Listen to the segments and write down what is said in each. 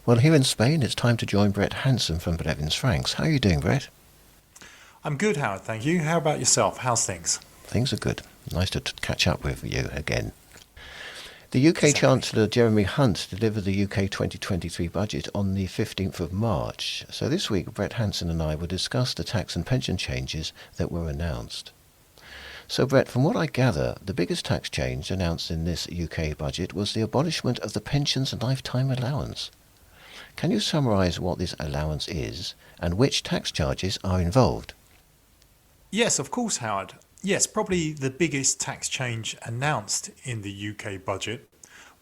Well, here in Spain, it's time to join Brett Hanson from Blevins. How are you doing, Brett? I'm good, Howard, thank you. How about yourself? How's things? Things are good. Nice to catch up with you again. The UK Exactly. Chancellor Jeremy Hunt delivered the UK 2023 budget on the 15th of March. So this week, Brett Hanson and I will discuss the tax and pension changes that were announced. So, Brett, from what I gather, the biggest tax change announced in this UK budget was the abolishment of the pensions lifetime allowance. Can you summarise what this allowance is and which tax charges are involved? Yes, of course, Howard. Yes, probably the biggest tax change announced in the UK budget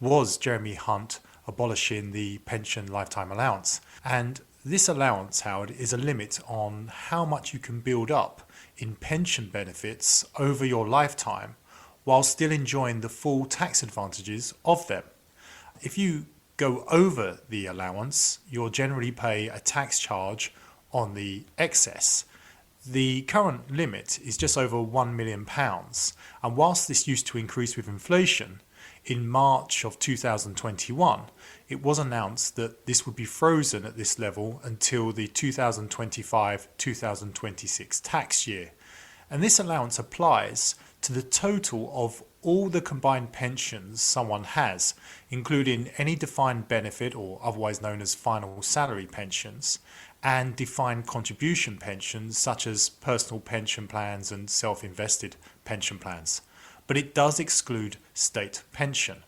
was Jeremy Hunt abolishing the pension lifetime allowance. And this allowance, Howard, is a limit on how much you can build up in pension benefits over your lifetime while still enjoying the full tax advantages of them. If you go over the allowance, you'll generally pay a tax charge on the excess. The current limit is just over £1 million, and whilst this used to increase with inflation, in March of 2021, it was announced that this would be frozen at this level until the 2025-2026 tax year. And this allowance applies to the total of all the combined pensions someone has, including any defined benefit or otherwise known as final salary pensions, and defined contribution pensions such as personal pension plans and self-invested pension plans. But it does exclude state pension.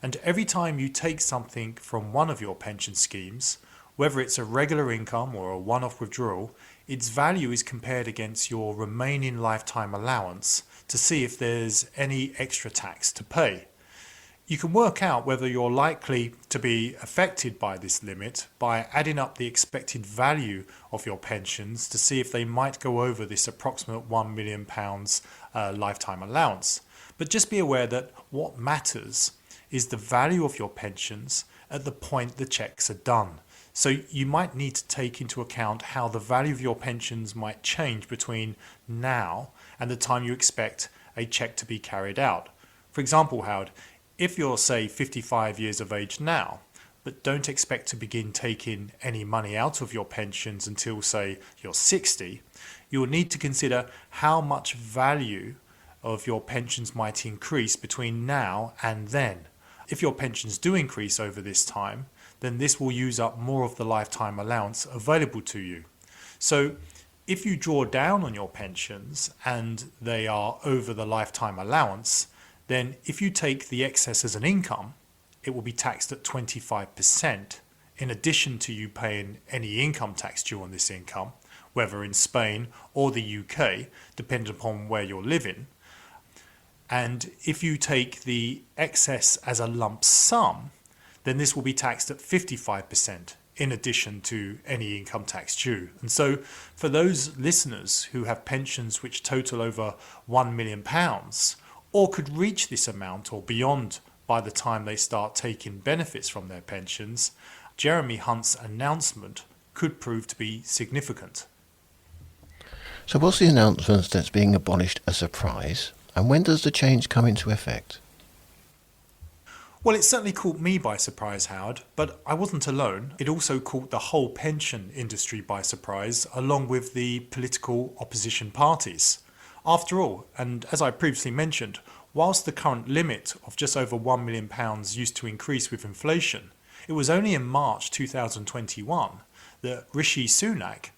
And every time you take something from one of your pension schemes, whether it's a regular income or a one-off withdrawal, its value is compared against your remaining lifetime allowance to see if there's any extra tax to pay. You can work out whether you're likely to be affected by this limit by adding up the expected value of your pensions to see if they might go over this approximate £1 million lifetime allowance. But just be aware that what matters is the value of your pensions at the point the checks are done. So you might need to take into account how the value of your pensions might change between now and the time you expect a check to be carried out. For example, Howard, if you're, say, 55 years of age now, but don't expect to begin taking any money out of your pensions until, say, you're 60, you'll need to consider how much value of your pensions might increase between now and then. If your pensions do increase over this time, then this will use up more of the lifetime allowance available to you. So if you draw down on your pensions and they are over the lifetime allowance, then if you take the excess as an income, it will be taxed at 25%, in addition to you paying any income tax due on this income, whether in Spain or the UK, depending upon where you're living. And if you take the excess as a lump sum, then this will be taxed at 55%, in addition to any income tax due. And so for those listeners who have pensions which total over £1 million, or could reach this amount or beyond by the time they start taking benefits from their pensions, Jeremy Hunt's announcement could prove to be significant. So was the announcement that's being abolished a surprise? And when does the change come into effect? Well, it certainly caught me by surprise, Howard, but I wasn't alone. It also caught the whole pension industry by surprise, along with the political opposition parties. After all, and as I previously mentioned, whilst the current limit of just over £1 million used to increase with inflation, it was only in March 2021 that Rishi Sunak,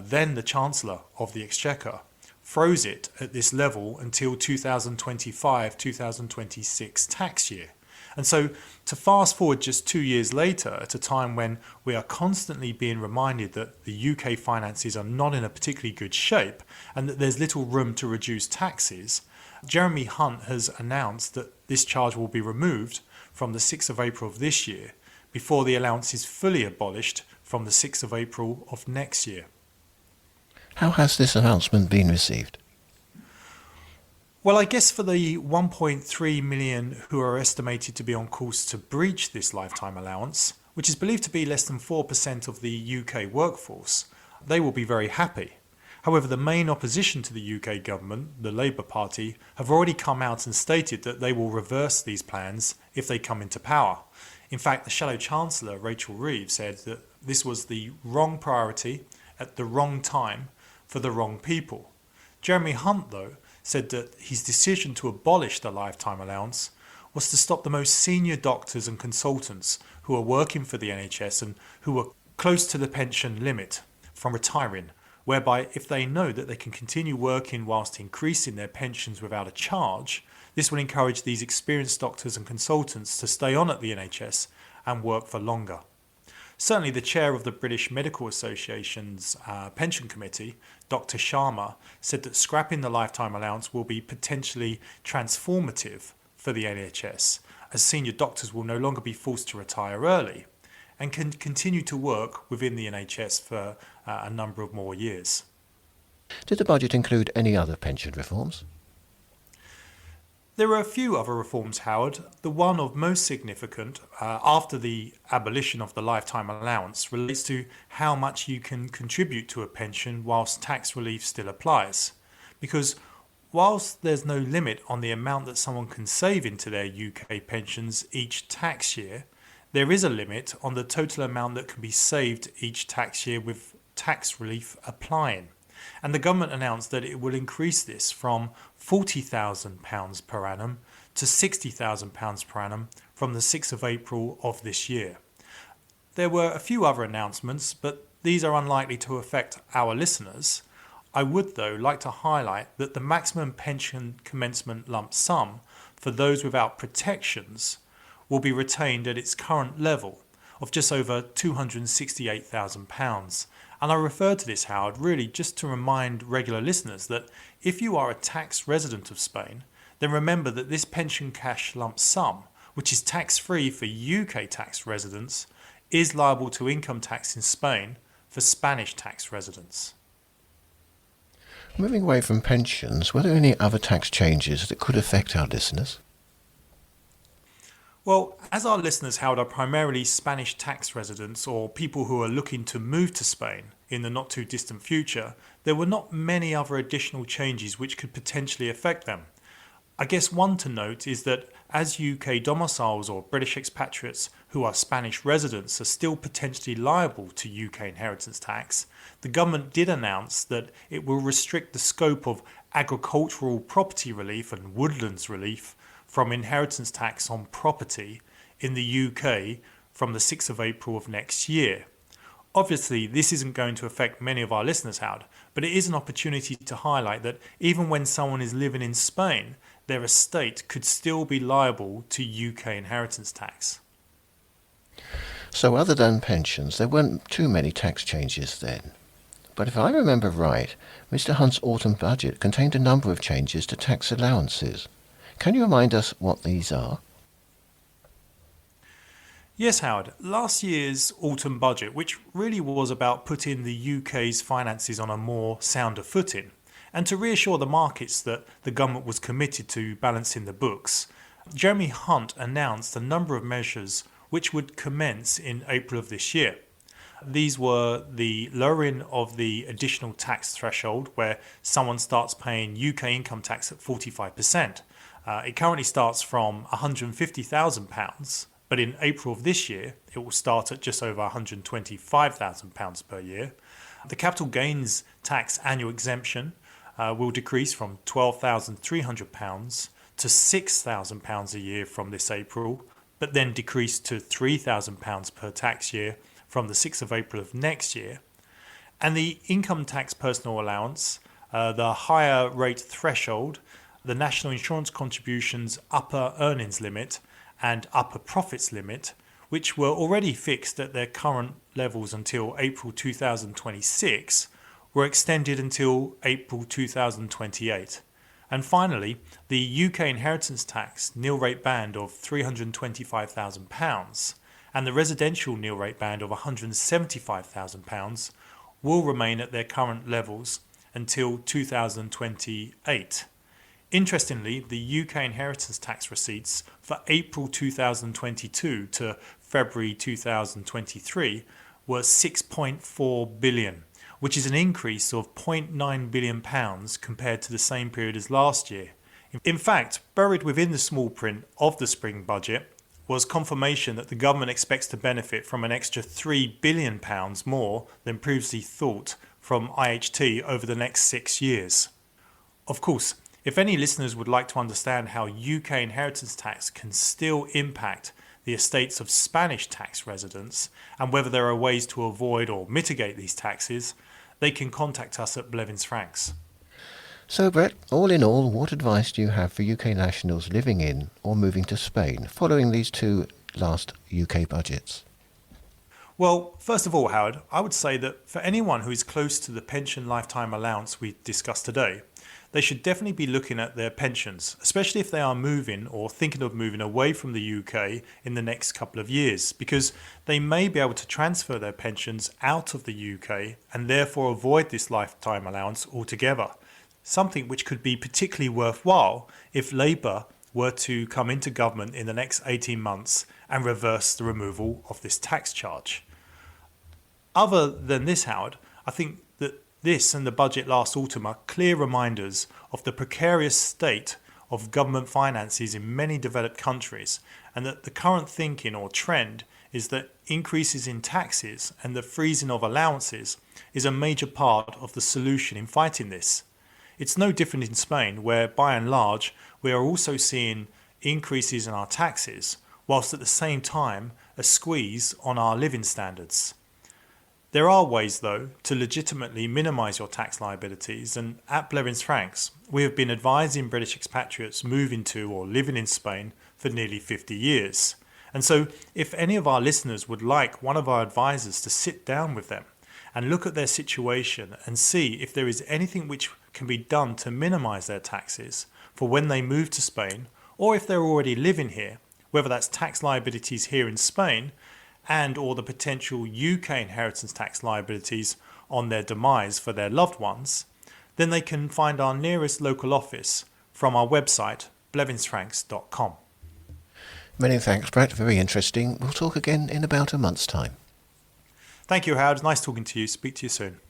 then the Chancellor of the Exchequer, froze it at this level until 2025-2026 tax year. And so to fast forward just 2 years later, at a time when we are constantly being reminded that the UK finances are not in a particularly good shape and that there's little room to reduce taxes, Jeremy Hunt has announced that this charge will be removed from the 6th of April of this year, before the allowance is fully abolished from the 6th of April of next year. How has this announcement been received? Well, I guess for the 1.3 million who are estimated to be on course to breach this lifetime allowance, which is believed to be less than 4% of the UK workforce, they will be very happy. However, the main opposition to the UK government, the Labour Party, have already come out and stated that they will reverse these plans if they come into power. In fact, the Shadow Chancellor, Rachel Reeves, said that this was the wrong priority at the wrong time for the wrong people. Jeremy Hunt, though, said that his decision to abolish the lifetime allowance was to stop the most senior doctors and consultants who are working for the NHS and who are close to the pension limit from retiring, whereby if they know that they can continue working whilst increasing their pensions without a charge, this will encourage these experienced doctors and consultants to stay on at the NHS and work for longer. Certainly the chair of the British Medical Association's pension committee, Dr. Sharma, said that scrapping the lifetime allowance will be potentially transformative for the NHS, as senior doctors will no longer be forced to retire early and can continue to work within the NHS for a number of more years. Did the budget include any other pension reforms? There are a few other reforms, Howard. The one of most significant after the abolition of the lifetime allowance relates to how much you can contribute to a pension whilst tax relief still applies. Because whilst there's no limit on the amount that someone can save into their UK pensions each tax year, there is a limit on the total amount that can be saved each tax year with tax relief applying. And the government announced that it will increase this from £40,000 per annum to £60,000 per annum from the 6th of April of this year. There were a few other announcements, but these are unlikely to affect our listeners. I would, though, like to highlight that the maximum pension commencement lump sum for those without protections will be retained at its current level of just over £268,000. And I refer to this, Howard, really just to remind regular listeners that if you are a tax resident of Spain, then remember that this pension cash lump sum, which is tax-free for UK tax residents, is liable to income tax in Spain for Spanish tax residents. Moving away from pensions, were there any other tax changes that could affect our listeners? Well, as our listeners, Howard, are primarily Spanish tax residents or people who are looking to move to Spain in the not too distant future, there were not many other additional changes which could potentially affect them. I guess one to note is that as UK domiciles or British expatriates who are Spanish residents are still potentially liable to UK inheritance tax, the government did announce that it will restrict the scope of agricultural property relief and woodlands relief from inheritance tax on property in the UK from the 6th of April of next year. Obviously, this isn't going to affect many of our listeners, Howard, but it is an opportunity to highlight that even when someone is living in Spain, their estate could still be liable to UK inheritance tax. So other than pensions, there weren't too many tax changes then. But if I remember right, Mr. Hunt's autumn budget contained a number of changes to tax allowances. Can you remind us what these are? Yes, Howard. Last year's autumn budget, which really was about putting the UK's finances on a more sounder footing, and to reassure the markets that the government was committed to balancing the books, Jeremy Hunt announced a number of measures which would commence in April of this year. These were the lowering of the additional tax threshold, where someone starts paying UK income tax at 45%. It currently starts from £150,000, but in April of this year, it will start at just over £125,000 per year. The capital gains tax annual exemption will decrease from £12,300 to £6,000 a year from this April, but then decrease to £3,000 per tax year from the 6th of April of next year. And the income tax personal allowance, the higher rate threshold, the national insurance contributions upper earnings limit and upper profits limit, which were already fixed at their current levels until April 2026, were extended until April 2028. And finally, the UK inheritance tax nil rate band of £325,000 and the residential nil rate band of £175,000 will remain at their current levels until 2028. Interestingly, the UK inheritance tax receipts for April 2022 to February 2023 were £6.4 billion, which is an increase of £0.9 billion compared to the same period as last year. In fact, buried within the small print of the spring budget was confirmation that the government expects to benefit from an extra £3 billion more than previously thought from IHT over the next 6 years. Of course, if any listeners would like to understand how UK inheritance tax can still impact the estates of Spanish tax residents and whether there are ways to avoid or mitigate these taxes, they can contact us at Blevins Franks. So, Brett, all in all, what advice do you have for UK nationals living in or moving to Spain following these two last UK budgets? Well, first of all, Howard, I would say that for anyone who is close to the pension lifetime allowance we discussed today, they should definitely be looking at their pensions, especially if they are moving or thinking of moving away from the UK in the next couple of years, because they may be able to transfer their pensions out of the UK and therefore avoid this lifetime allowance altogether. Something which could be particularly worthwhile if Labour were to come into government in the next 18 months and reverse the removal of this tax charge. Other than this, Howard, I think that this and the budget last autumn are clear reminders of the precarious state of government finances in many developed countries, and that the current thinking or trend is that increases in taxes and the freezing of allowances is a major part of the solution in fighting this. It's no different in Spain, where by and large we are also seeing increases in our taxes, whilst at the same time a squeeze on our living standards. There are ways, though, to legitimately minimise your tax liabilities, and at Blevins Franks we have been advising British expatriates moving to or living in Spain for nearly 50 years. And so if any of our listeners would like one of our advisors to sit down with them and look at their situation and see if there is anything which can be done to minimise their taxes for when they move to Spain, or if they're already living here, whether that's tax liabilities here in Spain and or the potential UK inheritance tax liabilities on their demise for their loved ones, then they can find our nearest local office from our website blevinsfranks.com. Many thanks, Brett. Very interesting. We'll talk again in about a month's time. Thank you, Howard. Nice talking to you. Speak to you soon.